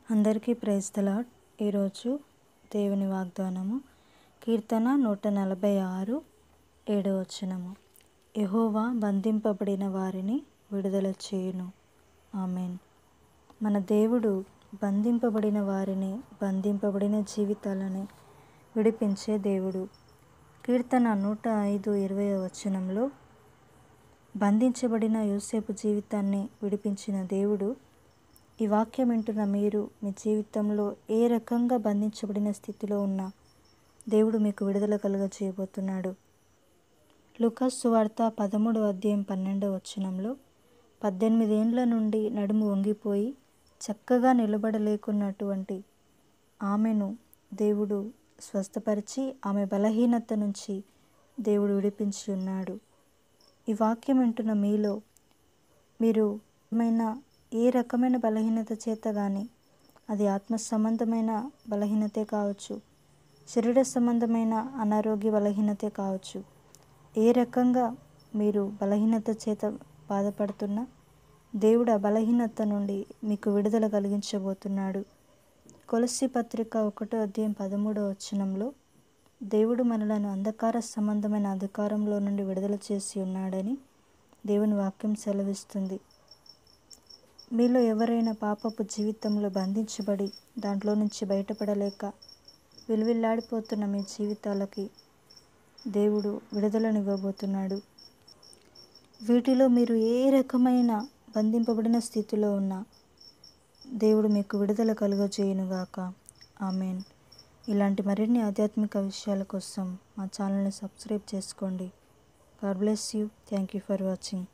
అందరికీ praise the lord. ఈరోజు దేవుని వాగ్దానము కీర్తన 146 7వ వచనము. యెహోవా బంధింపబడిన వారిని విడుదల చేయును. ఆమేన్. మన దేవుడు బంధింపబడిన వారిని, బంధింపబడిన జీవితాలని విడిపించే దేవుడు. కీర్తన 105:20వ వచనంలో బంధించబడిన యోసేపు జీవితాన్ని విడిపించిన దేవుడు. ఈ వాక్యం వింటున్న మీరు మీ జీవితంలో ఏ రకంగా బంధించబడిన స్థితిలో ఉన్నా దేవుడు మీకు విడుదల కలుగజేయబోతున్నాడు. లూకాసు సువార్త 13:12వ వచనంలో 18 ఏండ్ల నుండి నడుము వంగిపోయి చక్కగా నిలబడలేకున్నటువంటి ఆమెను దేవుడు స్వస్థపరిచి ఆమె బలహీనత నుంచి దేవుడు విడిపించి ఉన్నాడు. ఈ వాక్యం వింటున్న మీలో మీరు ఏ రకమైన బలహీనత చేత కానీ, అది ఆత్మ సంబంధమైన బలహీనతే కావచ్చు, శరీర సంబంధమైన అనారోగ్య బలహీనతే కావచ్చు, ఏ రకంగా మీరు బలహీనత చేత బాధపడుతున్నా దేవుడు ఆ బలహీనత నుండి మీకు విడుదల కలిగించబోతున్నాడు. కొలస్సీ పత్రిక 1:13వ వచనంలో దేవుడు మనలను అంధకార సంబంధమైన అధికారంలో నుండి విడుదల చేసి ఉన్నాడని దేవుని వాక్యం సెలవిస్తుంది. మీలో ఎవరైనా పాపపు జీవితంలో బంధించబడి దాంట్లో నుంచి బయటపడలేక విలువిల్లాడిపోతున్న మీ జీవితాలకి దేవుడు విడుదలనివ్వబోతున్నాడు. వీటిలో మీరు ఏ రకమైన బంధింపబడిన స్థితిలో ఉన్నా దేవుడు మీకు విడుదల కలుగజేయునుగాక. ఆమేన్. ఇలాంటి మరిన్ని ఆధ్యాత్మిక విషయాల కోసం మా ఛానల్ని సబ్స్క్రైబ్ చేసుకోండి. God bless you. Thank you for watching.